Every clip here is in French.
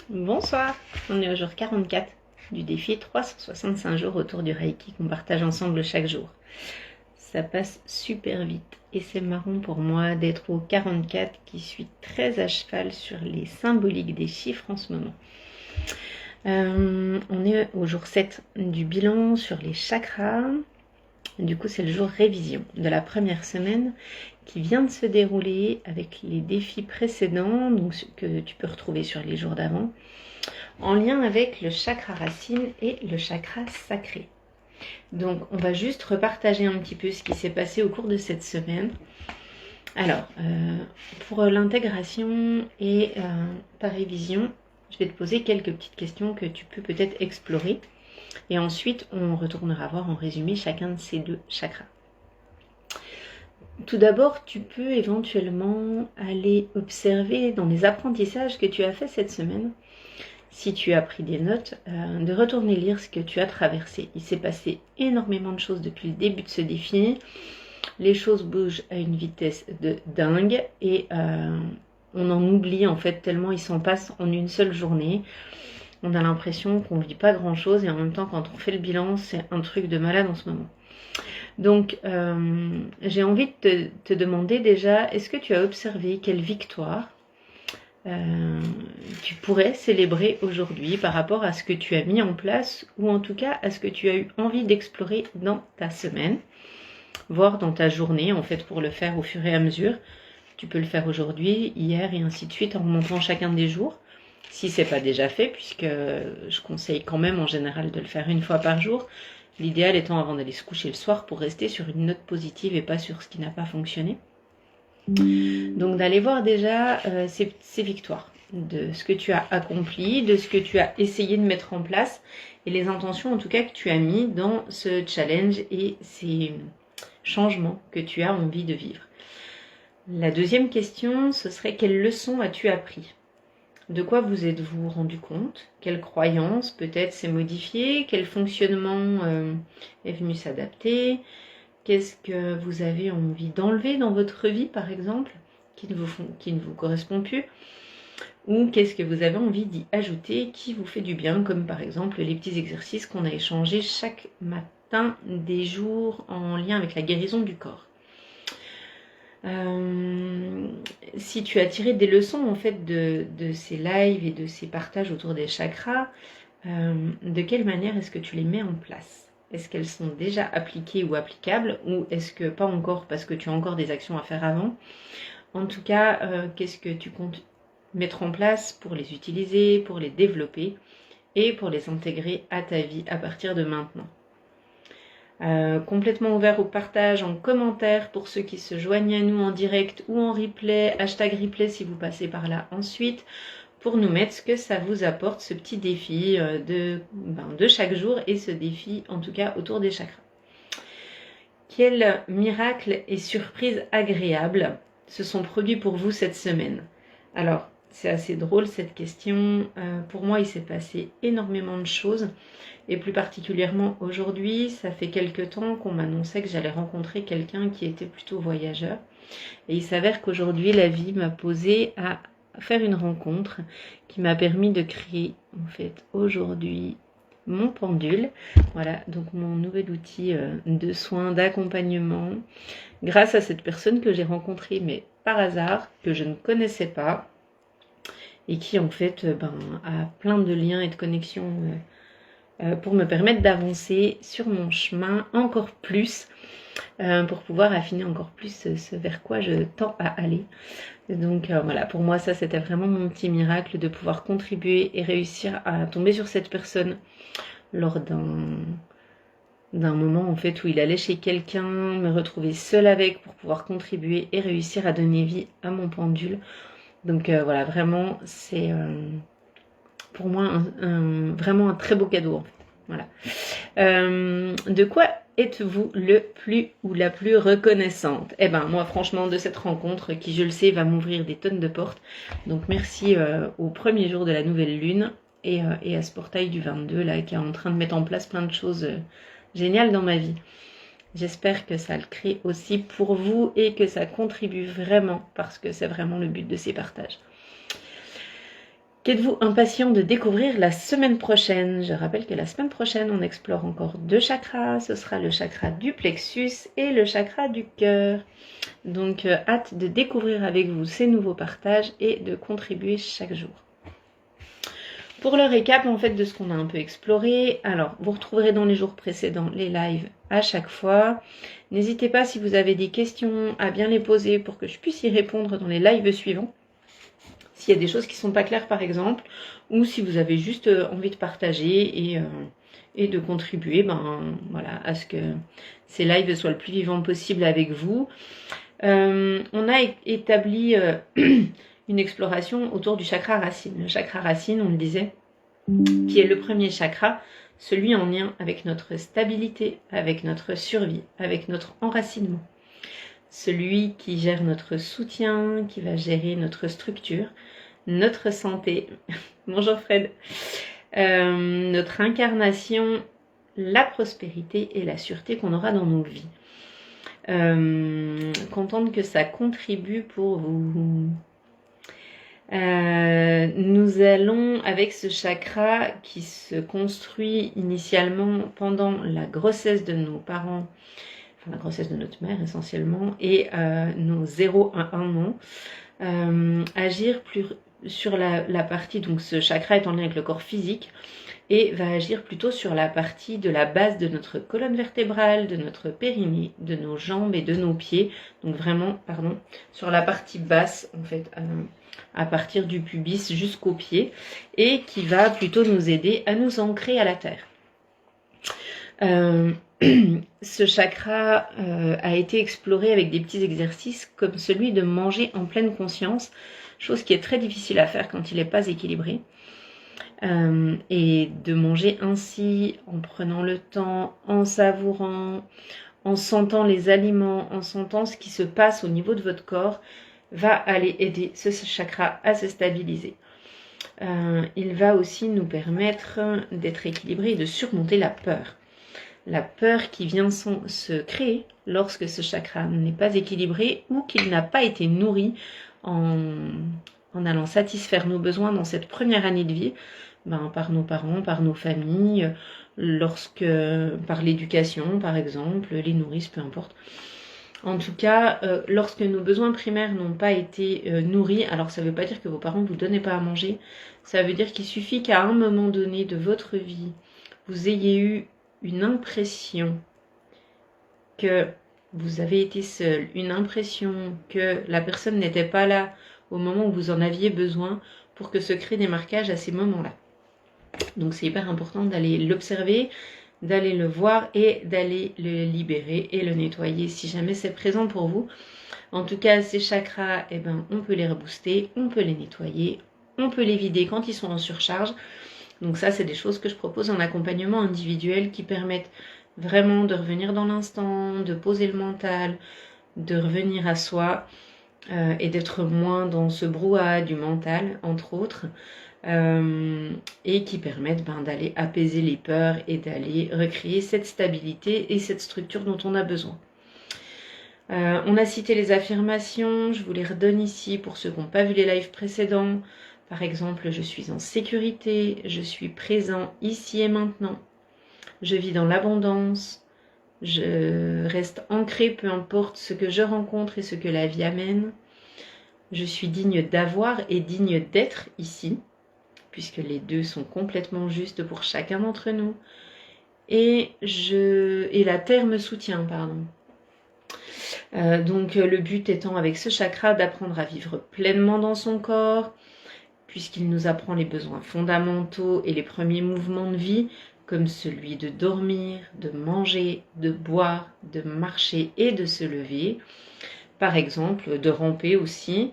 Bonsoir, on est au jour 44 du défi 365 jours autour du Reiki qu'on partage ensemble chaque jour. Ça passe super vite et c'est marrant pour moi d'être au 44 qui suis très à cheval sur les symboliques des chiffres en ce moment. On est au jour 7 du bilan sur les chakras. Du coup, c'est le jour révision de la première semaine qui vient de se dérouler avec les défis précédents, donc que tu peux retrouver sur les jours d'avant, en lien avec le chakra racine et le chakra sacré. Donc, on va juste repartager un petit peu ce qui s'est passé au cours de cette semaine. Alors, pour l'intégration et ta révision, je vais te poser quelques petites questions que tu peux peut-être explorer. Et ensuite, on retournera voir en résumé chacun de ces deux chakras. Tout d'abord, tu peux éventuellement aller observer dans les apprentissages que tu as fait cette semaine, si tu as pris des notes, de retourner lire ce que tu as traversé. Il s'est passé énormément de choses depuis le début de ce défi. Les choses bougent à une vitesse de dingue et on en oublie en fait tellement il s'en passe en une seule journée. On a l'impression qu'on ne vit pas grand chose et en même temps quand on fait le bilan c'est un truc de malade en ce moment. Donc j'ai envie de te demander déjà, est-ce que tu as observé quelle victoire tu pourrais célébrer aujourd'hui par rapport à ce que tu as mis en place ou en tout cas à ce que tu as eu envie d'explorer dans ta semaine, voire dans ta journée en fait pour le faire au fur et à mesure. Tu peux le faire aujourd'hui, hier et ainsi de suite en remontant chacun des jours. Si c'est pas déjà fait, puisque je conseille quand même en général de le faire une fois par jour, l'idéal étant avant d'aller se coucher le soir pour rester sur une note positive et pas sur ce qui n'a pas fonctionné. Donc d'aller voir déjà ces victoires, de ce que tu as accompli, de ce que tu as essayé de mettre en place et les intentions en tout cas que tu as mis dans ce challenge et ces changements que tu as envie de vivre. La deuxième question, ce serait quelles leçons as-tu appris ? De quoi vous êtes-vous rendu compte ? Quelle croyance peut-être s'est modifiée ? Quel fonctionnement est venu s'adapter ? Qu'est-ce que vous avez envie d'enlever dans votre vie, par exemple, qui ne vous correspond plus ? Ou qu'est-ce que vous avez envie d'y ajouter qui vous fait du bien, comme par exemple les petits exercices qu'on a échangés chaque matin des jours en lien avec la guérison du corps. Si tu as tiré des leçons en fait de ces lives et de ces partages autour des chakras, de quelle manière est-ce que tu les mets en place ? Est-ce qu'elles sont déjà appliquées ou applicables ou est-ce que pas encore parce que tu as encore des actions à faire avant ? En tout cas, qu'est-ce que tu comptes mettre en place pour les utiliser, pour les développer et pour les intégrer à ta vie à partir de maintenant ? Complètement ouvert au partage en commentaire pour ceux qui se joignent à nous en direct ou en replay, #replay si vous passez par là ensuite, pour nous mettre ce que ça vous apporte, ce petit défi de chaque jour et ce défi en tout cas autour des chakras. Quel miracle et surprise agréable se sont produits pour vous cette semaine ? Alors, c'est assez drôle cette question. Pour moi, il s'est passé énormément de choses. Et plus particulièrement aujourd'hui, ça fait quelques temps qu'on m'annonçait que j'allais rencontrer quelqu'un qui était plutôt voyageur. Et il s'avère qu'aujourd'hui, la vie m'a posé à faire une rencontre qui m'a permis de créer, en fait, aujourd'hui, mon pendule. Voilà, donc mon nouvel outil de soins, d'accompagnement, grâce à cette personne que j'ai rencontrée, mais par hasard, que je ne connaissais pas, et qui, en fait, a plein de liens et de connexions pour me permettre d'avancer sur mon chemin encore plus, pour pouvoir affiner encore plus ce vers quoi je tends à aller. Donc voilà, pour moi ça c'était vraiment mon petit miracle de pouvoir contribuer et réussir à tomber sur cette personne lors d'un moment en fait où il allait chez quelqu'un, me retrouver seule avec pour pouvoir contribuer et réussir à donner vie à mon pendule. Donc voilà, vraiment c'est pour moi vraiment un très beau cadeau en fait. Voilà. De quoi êtes-vous le plus ou la plus reconnaissante ? Eh ben moi franchement de cette rencontre qui je le sais va m'ouvrir des tonnes de portes. Donc merci au premier jour de la nouvelle lune et à ce portail du 22 là qui est en train de mettre en place plein de choses géniales dans ma vie. J'espère que ça le crée aussi pour vous et que ça contribue vraiment parce que c'est vraiment le but de ces partages. Qu'êtes-vous impatient de découvrir la semaine prochaine? Je rappelle que la semaine prochaine, on explore encore 2 chakras. Ce sera le chakra du plexus et le chakra du cœur. Donc, hâte de découvrir avec vous ces nouveaux partages et de contribuer chaque jour. Pour le récap en fait de ce qu'on a un peu exploré, alors vous retrouverez dans les jours précédents les lives à chaque fois. N'hésitez pas si vous avez des questions à bien les poser pour que je puisse y répondre dans les lives suivants. S'il y a des choses qui ne sont pas claires par exemple, ou si vous avez juste envie de partager et de contribuer voilà, à ce que ces lives soient le plus vivants possible avec vous. On a établi une exploration autour du chakra racine. Le chakra racine, on le disait, qui est le premier chakra, celui en lien avec notre stabilité, avec notre survie, avec notre enracinement. Celui qui gère notre soutien, qui va gérer notre structure, notre santé, bonjour Fred, notre incarnation, la prospérité et la sûreté qu'on aura dans nos vies. Contente que ça contribue pour vous. Nous allons avec ce chakra qui se construit initialement pendant la grossesse de nos parents, enfin la grossesse de notre mère essentiellement, et nos 0 à 1 an, agir plus sur la partie, donc ce chakra est en lien avec le corps physique, et va agir plutôt sur la partie de la base de notre colonne vertébrale, de notre périnée, de nos jambes et de nos pieds, donc vraiment, pardon, sur la partie basse en fait, à partir du pubis jusqu'aux pieds, et qui va plutôt nous aider à nous ancrer à la terre. Ce chakra a été exploré avec des petits exercices comme celui de manger en pleine conscience, chose qui est très difficile à faire quand il n'est pas équilibré. Et de manger ainsi, en prenant le temps, en savourant, en sentant les aliments, en sentant ce qui se passe au niveau de votre corps, va aller aider ce chakra à se stabiliser. Il va aussi nous permettre d'être équilibré et de surmonter la peur. La peur qui vient se créer lorsque ce chakra n'est pas équilibré ou qu'il n'a pas été nourri en allant satisfaire nos besoins dans cette première année de vie, par nos parents, par nos familles, par l'éducation par exemple, les nourrices, peu importe. En tout cas, lorsque nos besoins primaires n'ont pas été nourris, alors ça ne veut pas dire que vos parents ne vous donnent pas à manger, ça veut dire qu'il suffit qu'à un moment donné de votre vie, vous ayez eu une impression que vous avez été seul, une impression que la personne n'était pas là au moment où vous en aviez besoin pour que se créent des marquages à ces moments-là. Donc c'est hyper important d'aller l'observer, d'aller le voir et d'aller le libérer et le nettoyer si jamais c'est présent pour vous. En tout cas, ces chakras, on peut les rebooster, on peut les nettoyer, on peut les vider quand ils sont en surcharge. Donc ça, c'est des choses que je propose en accompagnement individuel qui permettent vraiment de revenir dans l'instant, de poser le mental, de revenir à soi et d'être moins dans ce brouhaha du mental, entre autres, et qui permettent d'aller apaiser les peurs et d'aller recréer cette stabilité et cette structure dont on a besoin. On a cité les affirmations, je vous les redonne ici pour ceux qui n'ont pas vu les lives précédents. Par exemple, je suis en sécurité, je suis présent ici et maintenant, je vis dans l'abondance, je reste ancré peu importe ce que je rencontre et ce que la vie amène. Je suis digne d'avoir et digne d'être ici, puisque les deux sont complètement justes pour chacun d'entre nous. Et la terre me soutient, pardon. Donc le but étant avec ce chakra d'apprendre à vivre pleinement dans son corps, puisqu'il nous apprend les besoins fondamentaux et les premiers mouvements de vie, comme celui de dormir, de manger, de boire, de marcher et de se lever. Par exemple, de ramper aussi.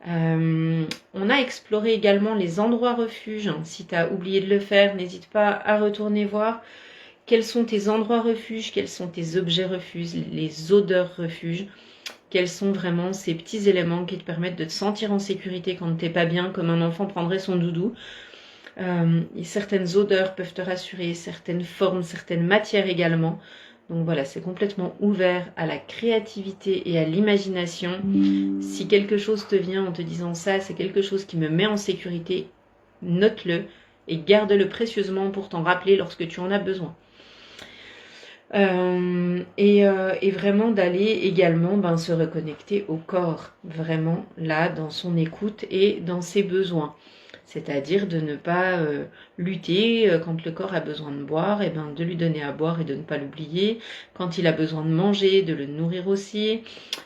On a exploré également les endroits refuges. Si tu as oublié de le faire, n'hésite pas à retourner voir quels sont tes endroits refuges, quels sont tes objets refuges, les odeurs refuges. Quels sont vraiment ces petits éléments qui te permettent de te sentir en sécurité quand tu n'es pas bien, comme un enfant prendrait son doudou. Certaines odeurs peuvent te rassurer, certaines formes, certaines matières également. Donc voilà, c'est complètement ouvert à la créativité et à l'imagination. Si quelque chose te vient en te disant ça, c'est quelque chose qui me met en sécurité, note-le et garde-le précieusement pour t'en rappeler lorsque tu en as besoin. Et vraiment d'aller également se reconnecter au corps, vraiment là dans son écoute et dans ses besoins. C'est-à-dire de ne pas lutter quand le corps a besoin de boire, et de lui donner à boire et de ne pas l'oublier. Quand il a besoin de manger, de le nourrir aussi.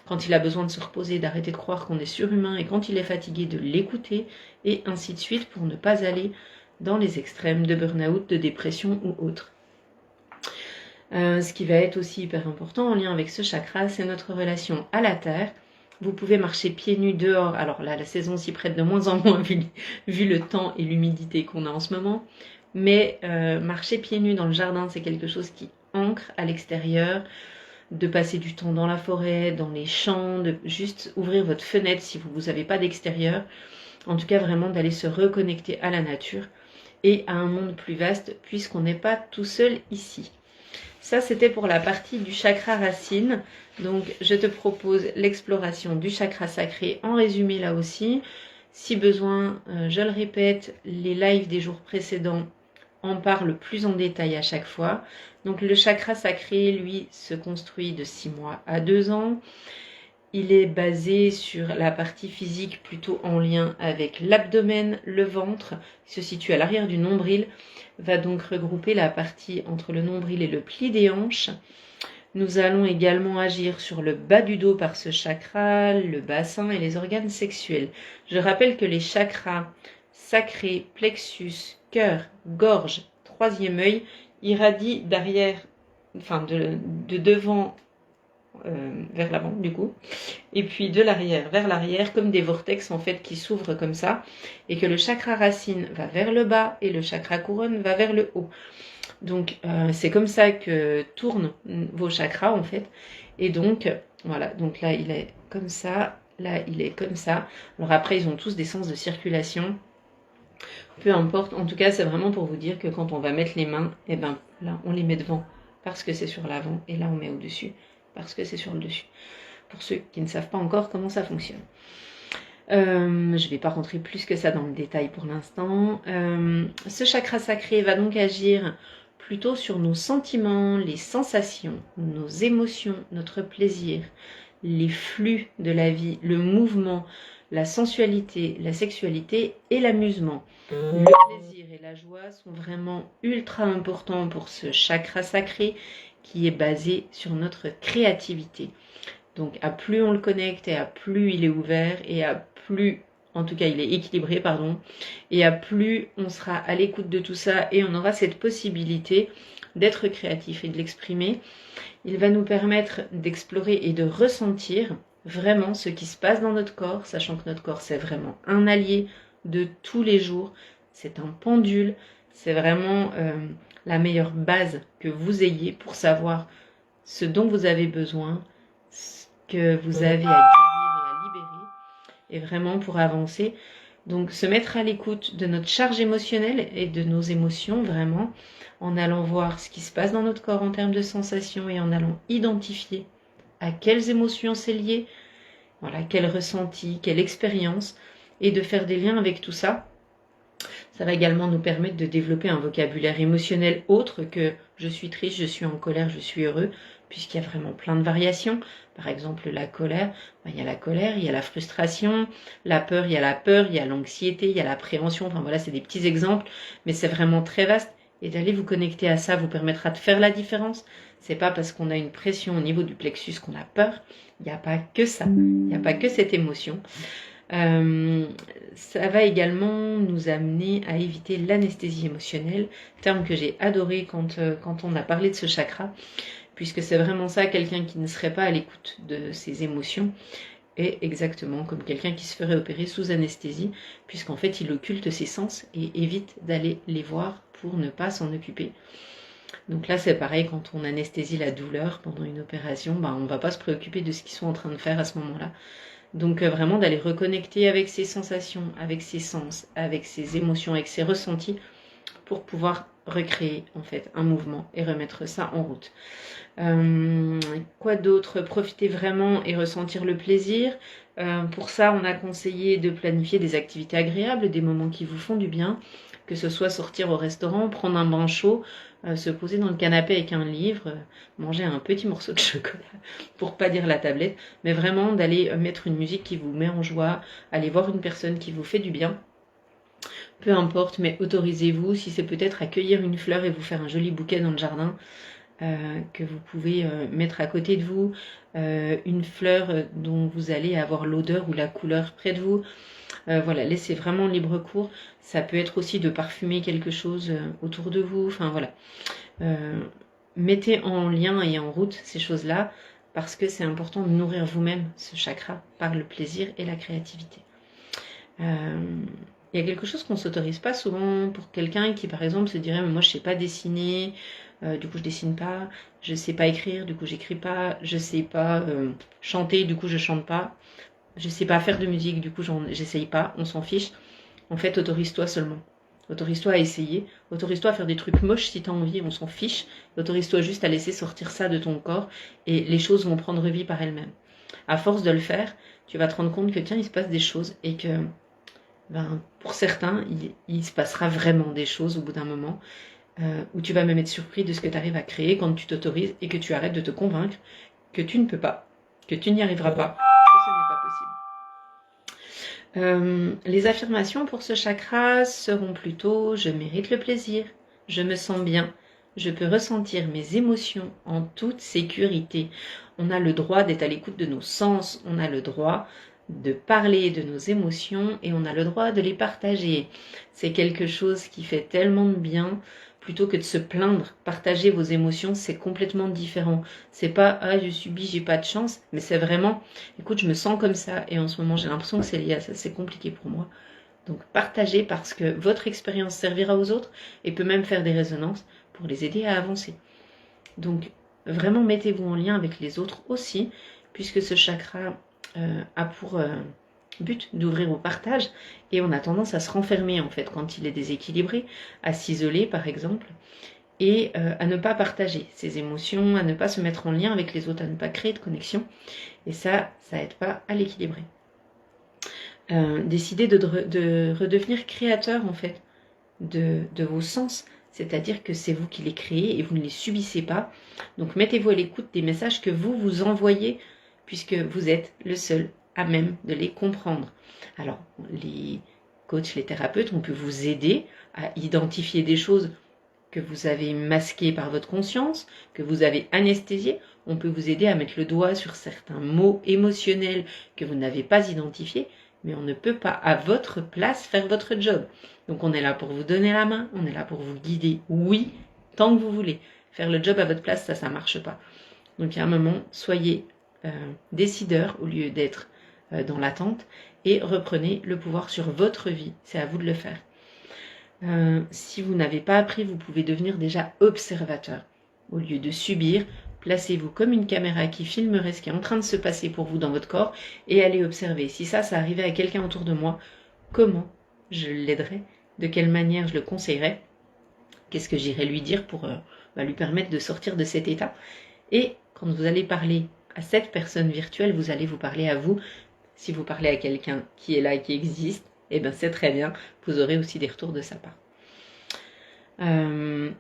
Quand il a besoin de se reposer, d'arrêter de croire qu'on est surhumain. Et quand il est fatigué, de l'écouter. Et ainsi de suite pour ne pas aller dans les extrêmes de burn-out, de dépression ou autre. Ce qui va être aussi hyper important en lien avec ce chakra, c'est notre relation à la terre. Vous pouvez marcher pieds nus dehors. Alors là, la saison s'y prête de moins en moins vu le temps et l'humidité qu'on a en ce moment. Mais marcher pieds nus dans le jardin, c'est quelque chose qui ancre à l'extérieur. De passer du temps dans la forêt, dans les champs, de juste ouvrir votre fenêtre si vous n'avez pas d'extérieur. En tout cas, vraiment d'aller se reconnecter à la nature et à un monde plus vaste puisqu'on n'est pas tout seul ici. Ça, c'était pour la partie du chakra racine. Donc, je te propose l'exploration du chakra sacré en résumé là aussi. Si besoin, je le répète, les lives des jours précédents en parlent plus en détail à chaque fois. Donc, le chakra sacré, lui, se construit de 6 mois à 2 ans. Il est basé sur la partie physique plutôt en lien avec l'abdomen, le ventre, qui se situe à l'arrière du nombril, va donc regrouper la partie entre le nombril et le pli des hanches. Nous allons également agir sur le bas du dos par ce chakra, le bassin et les organes sexuels. Je rappelle que les chakras sacrés, plexus, cœur, gorge, troisième œil, irradient d'arrière, de devant vers l'avant du coup, et puis de l'arrière vers l'arrière comme des vortex en fait qui s'ouvrent comme ça, et que le chakra racine va vers le bas et le chakra couronne va vers le haut. Donc c'est comme ça que tournent vos chakras en fait, et donc voilà, donc là il est comme ça, là il est comme ça. Alors après ils ont tous des sens de circulation, peu importe, en tout cas c'est vraiment pour vous dire que quand on va mettre les mains, et là on les met devant parce que c'est sur l'avant, et là on met au-dessus parce que c'est sur le dessus. Pour ceux qui ne savent pas encore comment ça fonctionne. Je ne vais pas rentrer plus que ça dans le détail pour l'instant. Ce chakra sacré va donc agir plutôt sur nos sentiments, les sensations, nos émotions, notre plaisir, les flux de la vie, le mouvement, la sensualité, la sexualité et l'amusement. Le plaisir et la joie sont vraiment ultra importants pour ce chakra sacré qui est basé sur notre créativité. Donc à plus on le connecte et à plus il est ouvert et à plus, en tout cas il est équilibré, et à plus on sera à l'écoute de tout ça et on aura cette possibilité d'être créatif et de l'exprimer. Il va nous permettre d'explorer et de ressentir vraiment ce qui se passe dans notre corps, sachant que notre corps c'est vraiment un allié de tous les jours, c'est un pendule, c'est vraiment la meilleure base que vous ayez pour savoir ce dont vous avez besoin, ce que vous avez à guérir et à libérer, et vraiment pour avancer. Donc se mettre à l'écoute de notre charge émotionnelle et de nos émotions, vraiment, en allant voir ce qui se passe dans notre corps en termes de sensations et en allant identifier à quelles émotions c'est lié, voilà, quel ressenti, quelle expérience, et de faire des liens avec tout ça. Ça va également nous permettre de développer un vocabulaire émotionnel autre que je suis triste, je suis en colère, je suis heureux, puisqu'il y a vraiment plein de variations. Par exemple, la colère, il y a la colère, il y a la frustration, la peur, il y a l'anxiété, il y a l'appréhension. Enfin voilà, c'est des petits exemples, mais c'est vraiment très vaste. Et d'aller vous connecter à ça vous permettra de faire la différence. C'est pas parce qu'on a une pression au niveau du plexus qu'on a peur. Il n'y a pas que ça. Il n'y a pas que cette émotion. Ça va également nous amener à éviter l'anesthésie émotionnelle, terme que j'ai adoré quand on a parlé de ce chakra, puisque c'est vraiment ça, quelqu'un qui ne serait pas à l'écoute de ses émotions est exactement comme quelqu'un qui se ferait opérer sous anesthésie, puisqu'en fait il occulte ses sens et évite d'aller les voir pour ne pas s'en occuper. Donc là c'est pareil, quand on anesthésie la douleur pendant une opération, on ne va pas se préoccuper de ce qu'ils sont en train de faire à ce moment-là. Donc vraiment d'aller reconnecter avec ses sensations, avec ses sens, avec ses émotions, avec ses ressentis, pour pouvoir recréer en fait un mouvement et remettre ça en route. Quoi d'autre? Profiter vraiment et ressentir le plaisir. Pour ça, on a conseillé de planifier des activités agréables, des moments qui vous font du bien, que ce soit sortir au restaurant, prendre un bain chaud, se poser dans le canapé avec un livre, manger un petit morceau de chocolat, pour pas dire la tablette, mais vraiment d'aller mettre une musique qui vous met en joie, aller voir une personne qui vous fait du bien. Peu importe, mais autorisez-vous, si c'est peut-être accueillir une fleur et vous faire un joli bouquet dans le jardin, que vous pouvez mettre à côté de vous, une fleur dont vous allez avoir l'odeur ou la couleur près de vous. Voilà, laissez vraiment libre cours. Ça peut être aussi de parfumer quelque chose autour de vous. Enfin voilà. Mettez en lien et en route ces choses-là parce que c'est important de nourrir vous-même ce chakra par le plaisir et la créativité. Il y a quelque chose qu'on ne s'autorise pas souvent pour quelqu'un qui par exemple se dirait mais moi je sais pas dessiner, du coup je dessine pas, je sais pas écrire, du coup j'écris pas, je sais pas chanter, du coup je chante pas, je sais pas faire de musique, du coup j'essaye pas, on s'en fiche. En fait, autorise-toi seulement. Autorise-toi à essayer, autorise-toi à faire des trucs moches si tu as envie, on s'en fiche. Autorise-toi juste à laisser sortir ça de ton corps et les choses vont prendre vie par elles-mêmes. À force de le faire, tu vas te rendre compte que tiens, il se passe des choses et que pour certains, il se passera vraiment des choses au bout d'un moment où tu vas même être surpris de ce que tu arrives à créer quand tu t'autorises et que tu arrêtes de te convaincre que tu ne peux pas, que tu n'y arriveras pas, que ce n'est pas possible. Les affirmations pour ce chakra seront plutôt « je mérite le plaisir, je me sens bien, je peux ressentir mes émotions en toute sécurité ». On a le droit d'être à l'écoute de nos sens, on a le droit de parler de nos émotions et on a le droit de les partager. C'est quelque chose qui fait tellement de bien plutôt que de se plaindre. Partager vos émotions, c'est complètement différent. C'est pas « ah, je subis, j'ai pas de chance », mais c'est vraiment « écoute, je me sens comme ça et en ce moment, j'ai l'impression que c'est lié à ça, c'est compliqué pour moi ». Donc partagez parce que votre expérience servira aux autres et peut même faire des résonances pour les aider à avancer. Donc vraiment mettez-vous en lien avec les autres aussi, puisque ce chakra a pour but d'ouvrir au partage et on a tendance à se renfermer en fait quand il est déséquilibré, à s'isoler par exemple et à ne pas partager ses émotions, à ne pas se mettre en lien avec les autres, à ne pas créer de connexion et ça aide pas à l'équilibrer. Décidez de redevenir créateur en fait de vos sens, c'est-à-dire que c'est vous qui les créez et vous ne les subissez pas. Donc mettez-vous à l'écoute des messages que vous envoyez puisque vous êtes le seul à même de les comprendre. Alors, les coachs, les thérapeutes, on peut vous aider à identifier des choses que vous avez masquées par votre conscience, que vous avez anesthésiées. On peut vous aider à mettre le doigt sur certains mots émotionnels que vous n'avez pas identifiés, mais on ne peut pas à votre place faire votre job. Donc on est là pour vous donner la main, on est là pour vous guider, oui, tant que vous voulez. Faire le job à votre place, ça ne marche pas. Donc il y a un moment, soyez décideur au lieu d'être dans l'attente et reprenez le pouvoir sur votre vie. C'est à vous de le faire. Si vous n'avez pas appris, vous pouvez devenir déjà observateur. Au lieu de subir, placez-vous comme une caméra qui filmerait ce qui est en train de se passer pour vous dans votre corps et allez observer. Si ça arrivait à quelqu'un autour de moi, comment je l'aiderais? De quelle manière je le conseillerais? Qu'est-ce que j'irais lui dire pour lui permettre de sortir de cet état? Et quand vous allez parler à cette personne virtuelle, vous allez vous parler à vous. Si vous parlez à quelqu'un qui est là et qui existe, eh bien c'est très bien, vous aurez aussi des retours de sa part.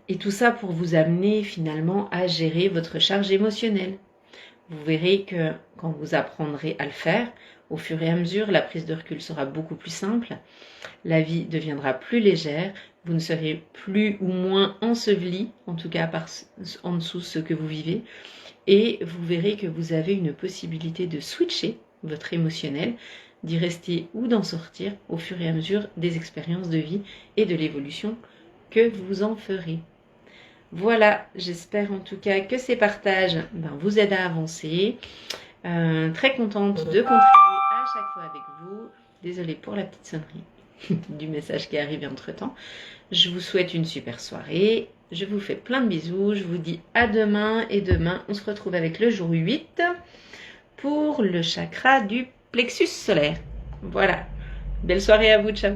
Et tout ça pour vous amener finalement à gérer votre charge émotionnelle. Vous verrez que quand vous apprendrez à le faire, au fur et à mesure, la prise de recul sera beaucoup plus simple, la vie deviendra plus légère, vous ne serez plus ou moins enseveli, en tout cas en dessous de ce que vous vivez, et vous verrez que vous avez une possibilité de switcher votre émotionnel, d'y rester ou d'en sortir au fur et à mesure des expériences de vie et de l'évolution que vous en ferez. Voilà, j'espère en tout cas que ces partages vous aident à avancer. Très contente de contribuer à chaque fois avec vous. Désolée pour la petite sonnerie du message qui est arrivé entre-temps. Je vous souhaite une super soirée. Je vous fais plein de bisous. Je vous dis à demain. Et demain, on se retrouve avec le jour 8 pour le chakra du plexus solaire. Voilà. Belle soirée à vous. Ciao.